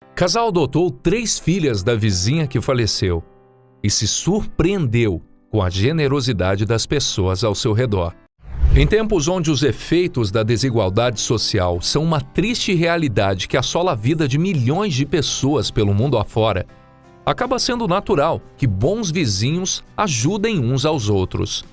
O casal adotou 3 filhas da vizinha que faleceu e se surpreendeu com a generosidade das pessoas ao seu redor. Em tempos onde os efeitos da desigualdade social são uma triste realidade que assola a vida de milhões de pessoas pelo mundo afora, acaba sendo natural que bons vizinhos ajudem uns aos outros.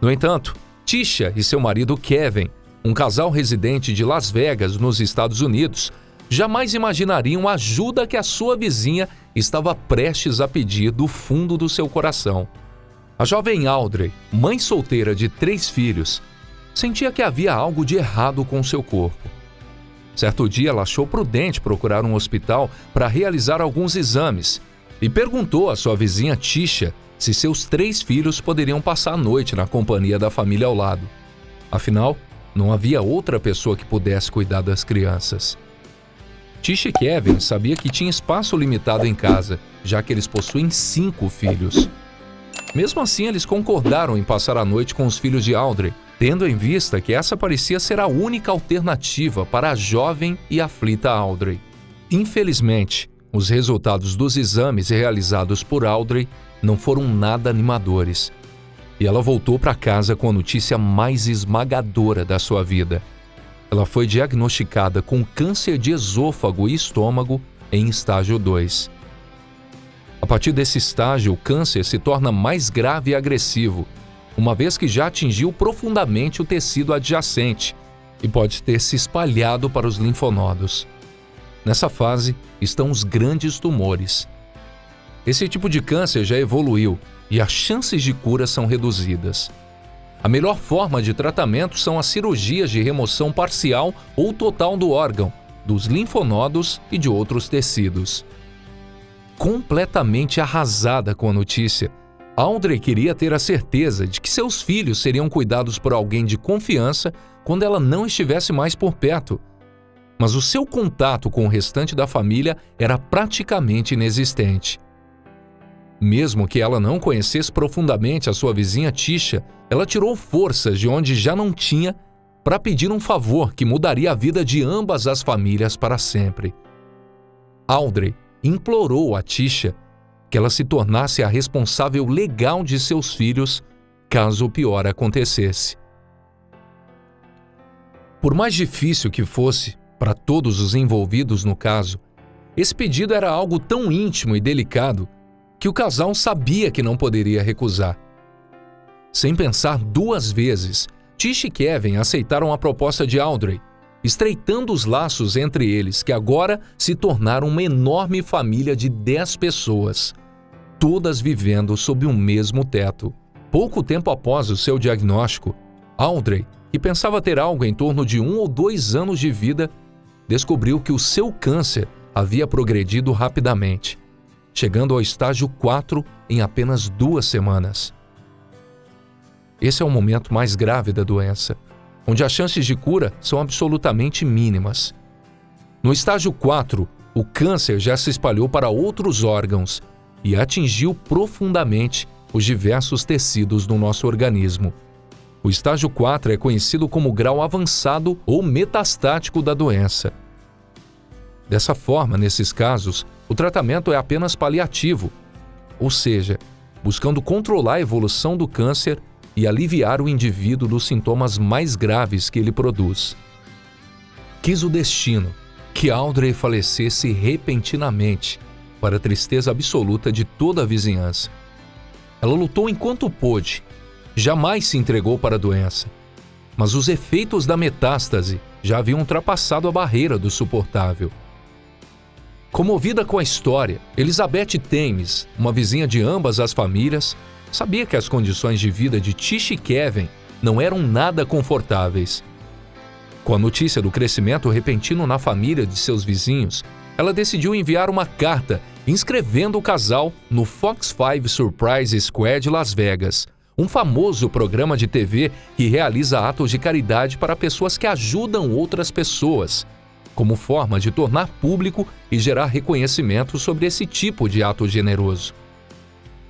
No entanto, Tisha e seu marido Kevin, um casal residente de Las Vegas, nos Estados Unidos, jamais imaginariam a ajuda que a sua vizinha estava prestes a pedir do fundo do seu coração. A jovem Audrey, mãe solteira de 3 filhos, sentia que havia algo de errado com seu corpo. Certo dia, ela achou prudente procurar um hospital para realizar alguns exames e perguntou à sua vizinha Tisha se seus 3 filhos poderiam passar a noite na companhia da família ao lado. Afinal, não havia outra pessoa que pudesse cuidar das crianças. Tisha e Kevin sabiam que tinha espaço limitado em casa, já que eles possuem 5 filhos. Mesmo assim, eles concordaram em passar a noite com os filhos de Audrey, tendo em vista que essa parecia ser a única alternativa para a jovem e aflita Audrey. Infelizmente, os resultados dos exames realizados por Audrey não foram nada animadores, e ela voltou para casa com a notícia mais esmagadora da sua vida. Ela foi diagnosticada com câncer de esôfago e estômago em estágio 2. A partir desse estágio, o câncer se torna mais grave e agressivo, uma vez que já atingiu profundamente o tecido adjacente e pode ter se espalhado para os linfonodos. Nessa fase estão os grandes tumores. Esse tipo de câncer já evoluiu e as chances de cura são reduzidas. A melhor forma de tratamento são as cirurgias de remoção parcial ou total do órgão, dos linfonodos e de outros tecidos. Completamente arrasada com a notícia, Audrey queria ter a certeza de que seus filhos seriam cuidados por alguém de confiança quando ela não estivesse mais por perto. Mas o seu contato com o restante da família era praticamente inexistente. Mesmo que ela não conhecesse profundamente a sua vizinha Tisha, ela tirou forças de onde já não tinha para pedir um favor que mudaria a vida de ambas as famílias para sempre. Audrey implorou a Tisha que ela se tornasse a responsável legal de seus filhos caso o pior acontecesse. Por mais difícil que fosse para todos os envolvidos no caso, esse pedido era algo tão íntimo e delicado que o casal sabia que não poderia recusar. Sem pensar 2 vezes, Tisha e Kevin aceitaram a proposta de Audrey, estreitando os laços entre eles, que agora se tornaram uma enorme família de 10 pessoas, todas vivendo sob o mesmo teto. Pouco tempo após o seu diagnóstico, Audrey, que pensava ter algo em torno de 1 ou 2 anos de vida, descobriu que o seu câncer havia progredido rapidamente, chegando ao estágio 4 em apenas 2 semanas. Esse é o momento mais grave da doença, onde as chances de cura são absolutamente mínimas. No estágio 4, o câncer já se espalhou para outros órgãos e atingiu profundamente os diversos tecidos do nosso organismo. O estágio 4 é conhecido como grau avançado ou metastático da doença. Dessa forma, nesses casos, o tratamento é apenas paliativo, ou seja, buscando controlar a evolução do câncer e aliviar o indivíduo dos sintomas mais graves que ele produz. Quis o destino que Audrey falecesse repentinamente, para a tristeza absoluta de toda a vizinhança. Ela lutou enquanto pôde, jamais se entregou para a doença, mas os efeitos da metástase já haviam ultrapassado a barreira do suportável. Comovida com a história, Elizabeth Thames, uma vizinha de ambas as famílias, sabia que as condições de vida de Tisha e Kevin não eram nada confortáveis. Com a notícia do crescimento repentino na família de seus vizinhos, ela decidiu enviar uma carta inscrevendo o casal no Fox 5 Surprise Square de Las Vegas, um famoso programa de TV que realiza atos de caridade para pessoas que ajudam outras pessoas, como forma de tornar público e gerar reconhecimento sobre esse tipo de ato generoso.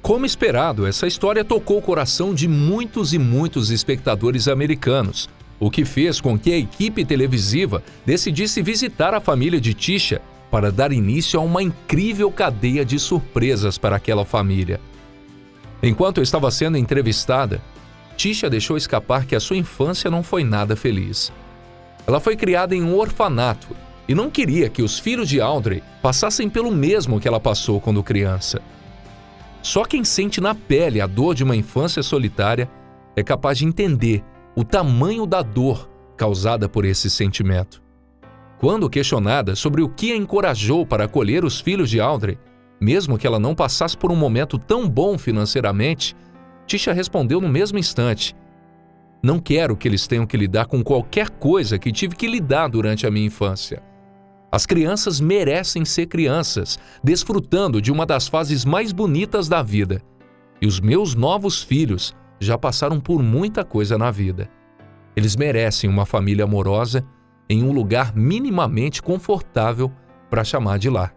Como esperado, essa história tocou o coração de muitos e muitos espectadores americanos, o que fez com que a equipe televisiva decidisse visitar a família de Tisha para dar início a uma incrível cadeia de surpresas para aquela família. Enquanto estava sendo entrevistada, Tisha deixou escapar que a sua infância não foi nada feliz. Ela foi criada em um orfanato e não queria que os filhos de Audrey passassem pelo mesmo que ela passou quando criança. Só quem sente na pele a dor de uma infância solitária é capaz de entender o tamanho da dor causada por esse sentimento. Quando questionada sobre o que a encorajou para acolher os filhos de Audrey, mesmo que ela não passasse por um momento tão bom financeiramente, Tisha respondeu no mesmo instante: "Não quero que eles tenham que lidar com qualquer coisa que tive que lidar durante a minha infância. As crianças merecem ser crianças, desfrutando de uma das fases mais bonitas da vida. E os meus novos filhos já passaram por muita coisa na vida. Eles merecem uma família amorosa em um lugar minimamente confortável para chamar de lar."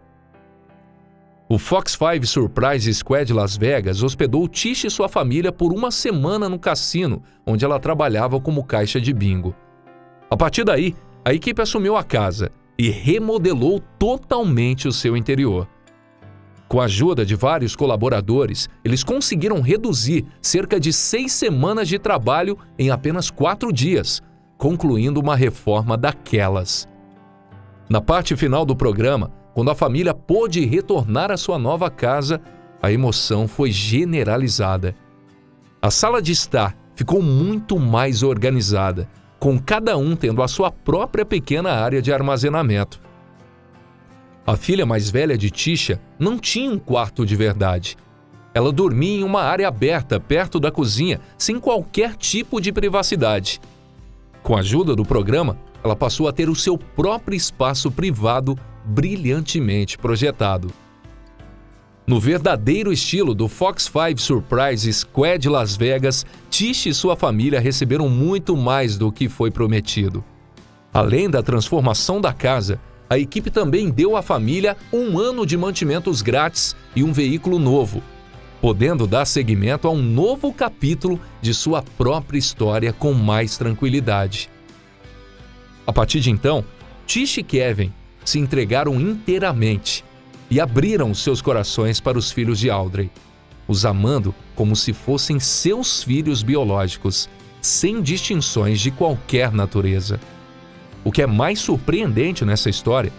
O Fox 5 Surprise Squad Las Vegas hospedou Tisha e sua família por uma semana no cassino, onde ela trabalhava como caixa de bingo. A partir daí, a equipe assumiu a casa e remodelou totalmente o seu interior. Com a ajuda de vários colaboradores, eles conseguiram reduzir cerca de 6 semanas de trabalho em apenas 4 dias, concluindo uma reforma daquelas. Na parte final do programa, quando a família pôde retornar à sua nova casa, a emoção foi generalizada. A sala de estar ficou muito mais organizada, com cada um tendo a sua própria pequena área de armazenamento. A filha mais velha de Tisha não tinha um quarto de verdade. Ela dormia em uma área aberta perto da cozinha, sem qualquer tipo de privacidade. Com a ajuda do programa, ela passou a ter o seu próprio espaço privado brilhantemente projetado. No verdadeiro estilo do Fox 5 Surprise Squad Las Vegas, Tisha e sua família receberam muito mais do que foi prometido. Além da transformação da casa, a equipe também deu à família 1 ano de mantimentos grátis e um veículo novo, podendo dar seguimento a um novo capítulo de sua própria história com mais tranquilidade. A partir de então, Tisha e Kevin se entregaram inteiramente e abriram seus corações para os filhos de Audrey, os amando como se fossem seus filhos biológicos, sem distinções de qualquer natureza. O que é mais surpreendente nessa história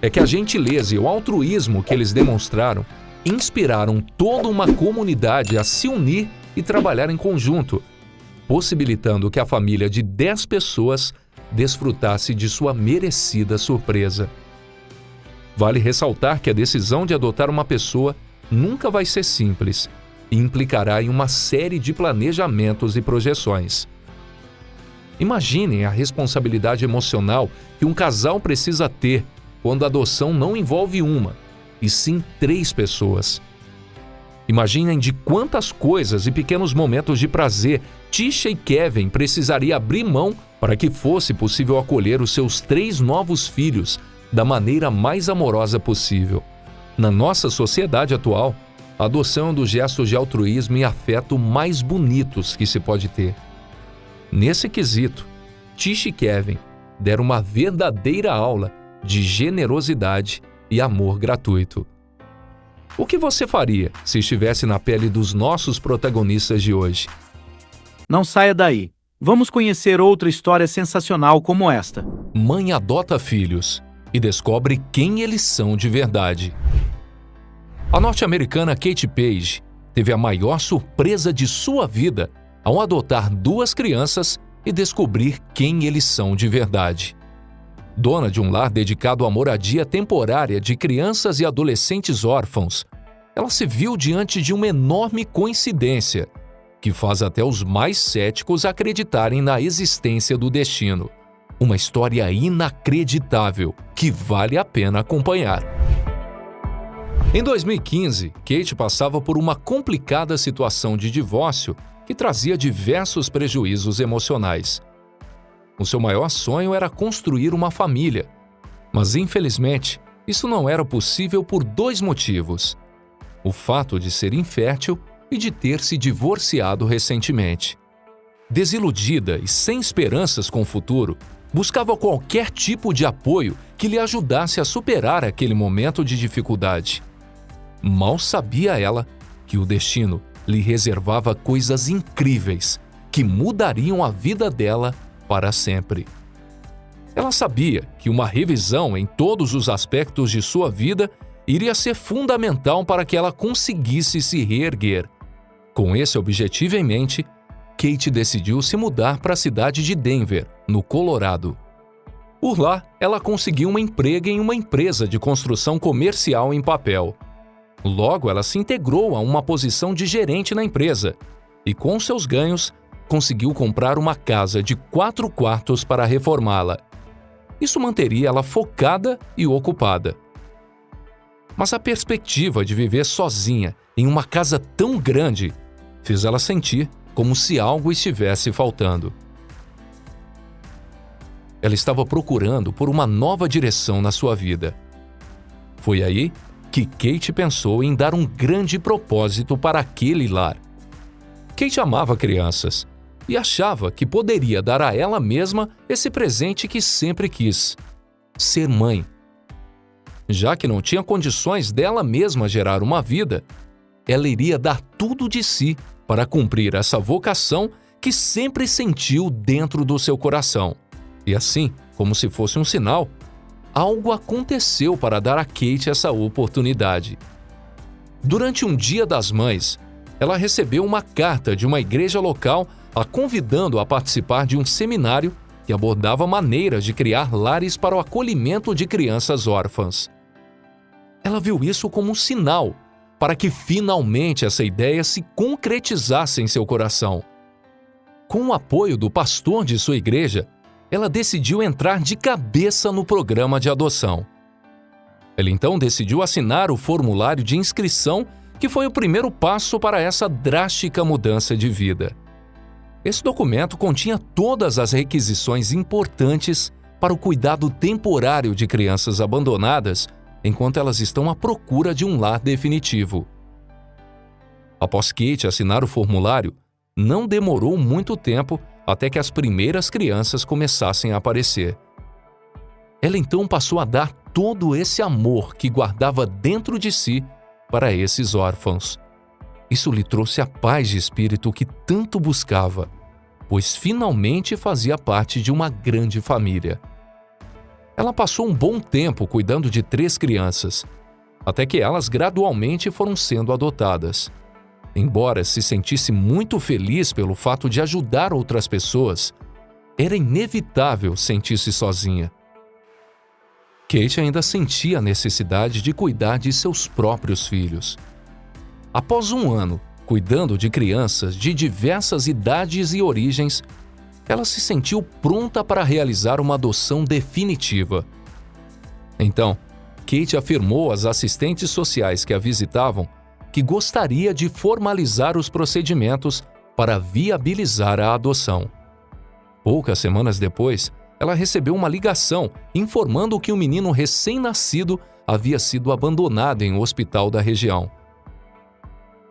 é que a gentileza e o altruísmo que eles demonstraram inspiraram toda uma comunidade a se unir e trabalhar em conjunto, possibilitando que a família de 10 pessoas desfrutasse de sua merecida surpresa. Vale ressaltar que a decisão de adotar uma pessoa nunca vai ser simples e implicará em uma série de planejamentos e projeções. Imaginem a responsabilidade emocional que um casal precisa ter quando a adoção não envolve uma, e sim 3 pessoas. Imaginem de quantas coisas e pequenos momentos de prazer Tisha e Kevin precisariam abrir mão para que fosse possível acolher os seus 3 novos filhos da maneira mais amorosa possível. Na nossa sociedade atual, a adoção é um dos gestos de altruísmo e afeto mais bonitos que se pode ter. Nesse quesito, Tisha e Kevin deram uma verdadeira aula de generosidade e amor gratuito. O que você faria se estivesse na pele dos nossos protagonistas de hoje? Não saia daí. Vamos conhecer outra história sensacional como esta. Mãe adota filhos e descobre quem eles são de verdade. A norte-americana Kate Page teve a maior surpresa de sua vida ao adotar 2 crianças e descobrir quem eles são de verdade. Dona de um lar dedicado à moradia temporária de crianças e adolescentes órfãos, ela se viu diante de uma enorme coincidência que faz até os mais céticos acreditarem na existência do destino. Uma história inacreditável que vale a pena acompanhar. Em 2015, Kate passava por uma complicada situação de divórcio que trazia diversos prejuízos emocionais. O seu maior sonho era construir uma família, mas infelizmente isso não era possível por 2 motivos: o fato de ser infértil e de ter se divorciado recentemente. Desiludida e sem esperanças com o futuro, buscava qualquer tipo de apoio que lhe ajudasse a superar aquele momento de dificuldade. Mal sabia ela que o destino lhe reservava coisas incríveis que mudariam a vida dela para sempre. Ela sabia que uma revisão em todos os aspectos de sua vida iria ser fundamental para que ela conseguisse se reerguer. Com esse objetivo em mente, Kate decidiu se mudar para a cidade de Denver, no Colorado. Por lá, ela conseguiu um emprego em uma empresa de construção comercial em papel. Logo, ela se integrou a uma posição de gerente na empresa e, com seus ganhos, conseguiu comprar uma casa de 4 quartos para reformá-la. Isso manteria ela focada e ocupada. Mas a perspectiva de viver sozinha em uma casa tão grande fez ela sentir como se algo estivesse faltando. Ela estava procurando por uma nova direção na sua vida. Foi aí que Kate pensou em dar um grande propósito para aquele lar. Kate amava crianças e achava que poderia dar a ela mesma esse presente que sempre quis: ser mãe. Já que não tinha condições dela mesma gerar uma vida, ela iria dar tudo de si para cumprir essa vocação que sempre sentiu dentro do seu coração. E assim, como se fosse um sinal, algo aconteceu para dar a Kate essa oportunidade. Durante um Dia das Mães, ela recebeu uma carta de uma igreja local a convidando a participar de um seminário que abordava maneiras de criar lares para o acolhimento de crianças órfãs. Ela viu isso como um sinal para que finalmente essa ideia se concretizasse em seu coração. Com o apoio do pastor de sua igreja, ela decidiu entrar de cabeça no programa de adoção. Ela então decidiu assinar o formulário de inscrição, que foi o primeiro passo para essa drástica mudança de vida. Esse documento continha todas as requisições importantes para o cuidado temporário de crianças abandonadas enquanto elas estão à procura de um lar definitivo. Após Kate assinar o formulário, não demorou muito tempo até que as primeiras crianças começassem a aparecer. Ela então passou a dar todo esse amor que guardava dentro de si para esses órfãos. Isso lhe trouxe a paz de espírito que tanto buscava, pois finalmente fazia parte de uma grande família. Ela passou um bom tempo cuidando de 3 crianças, até que elas gradualmente foram sendo adotadas. Embora se sentisse muito feliz pelo fato de ajudar outras pessoas, era inevitável sentir-se sozinha. Kate ainda sentia a necessidade de cuidar de seus próprios filhos. Após um ano cuidando de crianças de diversas idades e origens, ela se sentiu pronta para realizar uma adoção definitiva. Então, Kate afirmou às assistentes sociais que a visitavam que gostaria de formalizar os procedimentos para viabilizar a adoção. Poucas semanas depois, ela recebeu uma ligação informando que um menino recém-nascido havia sido abandonado em um hospital da região.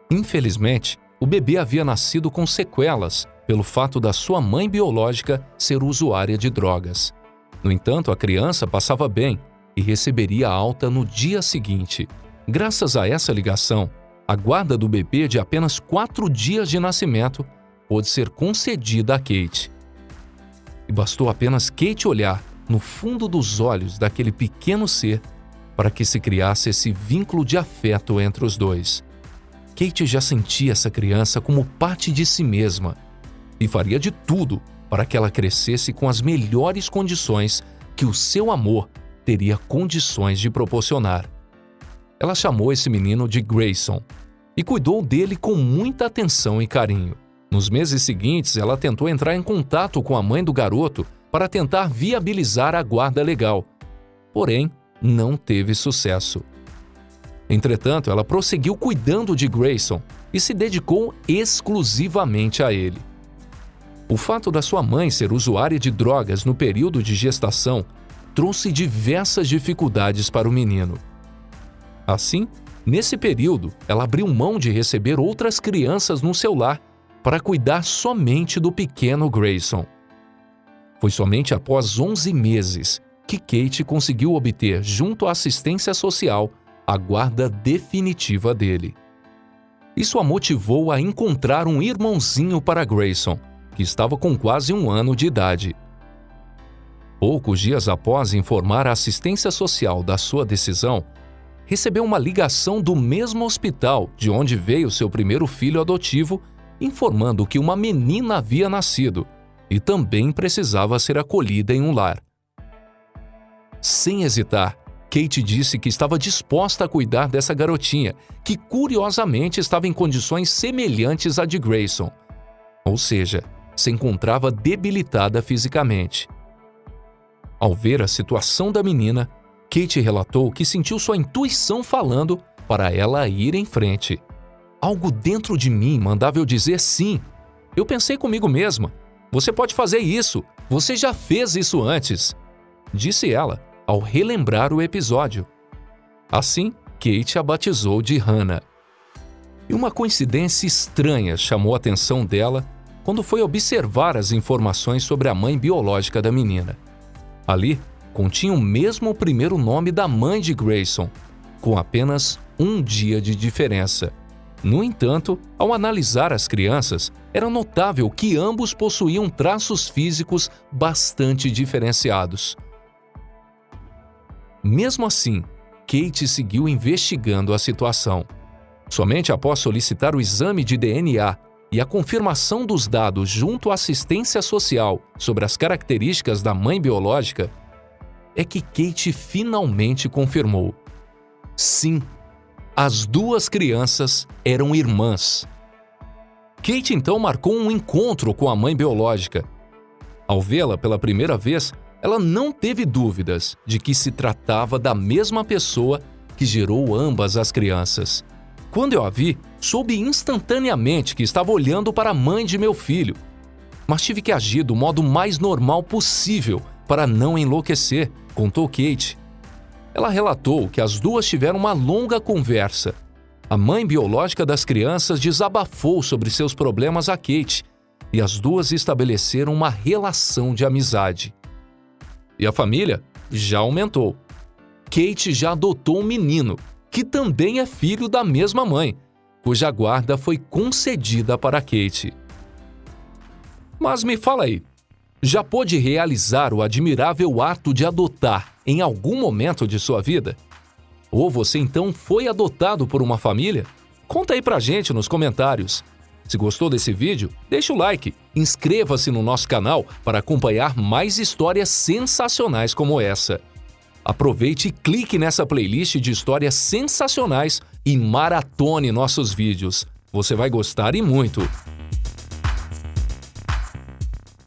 Infelizmente, o bebê havia nascido com sequelas pelo fato da sua mãe biológica ser usuária de drogas. No entanto, a criança passava bem e receberia alta no dia seguinte. Graças a essa ligação, a guarda do bebê de apenas 4 dias de nascimento pôde ser concedida a Kate. E bastou apenas Kate olhar no fundo dos olhos daquele pequeno ser para que se criasse esse vínculo de afeto entre os dois. Kate já sentia essa criança como parte de si mesma e faria de tudo para que ela crescesse com as melhores condições que o seu amor teria condições de proporcionar. Ela chamou esse menino de Grayson e cuidou dele com muita atenção e carinho. Nos meses seguintes, ela tentou entrar em contato com a mãe do garoto para tentar viabilizar a guarda legal, porém, não teve sucesso. Entretanto, ela prosseguiu cuidando de Grayson e se dedicou exclusivamente a ele. O fato da sua mãe ser usuária de drogas no período de gestação trouxe diversas dificuldades para o menino. Assim, nesse período, ela abriu mão de receber outras crianças no seu lar para cuidar somente do pequeno Grayson. Foi somente após 11 meses que Kate conseguiu obter, junto à assistência social, a guarda definitiva dele. Isso a motivou a encontrar um irmãozinho para Grayson, que estava com quase 1 ano de idade. Poucos dias após informar a assistência social da sua decisão, recebeu uma ligação do mesmo hospital de onde veio seu primeiro filho adotivo, informando que uma menina havia nascido e também precisava ser acolhida em um lar. Sem hesitar, Kate disse que estava disposta a cuidar dessa garotinha, que curiosamente estava em condições semelhantes à de Grayson, ou seja, se encontrava debilitada fisicamente. Ao ver a situação da menina, Kate relatou que sentiu sua intuição falando para ela ir em frente. Algo dentro de mim mandava eu dizer sim. Eu pensei comigo mesma, você pode fazer isso, você já fez isso antes, disse ela ao relembrar o episódio. Assim, Kate a batizou de Hannah. E uma coincidência estranha chamou a atenção dela quando foi observar as informações sobre a mãe biológica da menina. Ali, continha o mesmo primeiro nome da mãe de Grayson, com apenas 1 dia de diferença. No entanto, ao analisar as crianças, era notável que ambos possuíam traços físicos bastante diferenciados. Mesmo assim, Kate seguiu investigando a situação. Somente após solicitar o exame de DNA e a confirmação dos dados junto à assistência social sobre as características da mãe biológica, é que Kate finalmente confirmou. Sim, as 2 crianças eram irmãs. Kate então marcou um encontro com a mãe biológica. Ao vê-la pela primeira vez, ela não teve dúvidas de que se tratava da mesma pessoa que gerou ambas as crianças. Quando eu a vi, soube instantaneamente que estava olhando para a mãe de meu filho. Mas tive que agir do modo mais normal possível para não enlouquecer, contou Kate. Ela relatou que as 2 tiveram uma longa conversa. A mãe biológica das crianças desabafou sobre seus problemas a Kate e as 2 estabeleceram uma relação de amizade. E a família já aumentou. Kate já adotou um menino, que também é filho da mesma mãe, cuja guarda foi concedida para Kate. Mas me fala aí, já pôde realizar o admirável ato de adotar em algum momento de sua vida? Ou você então foi adotado por uma família? Conta aí pra gente nos comentários. Se gostou desse vídeo, deixa o like, inscreva-se no nosso canal para acompanhar mais histórias sensacionais como essa. Aproveite e clique nessa playlist de histórias sensacionais e maratone nossos vídeos. Você vai gostar e muito!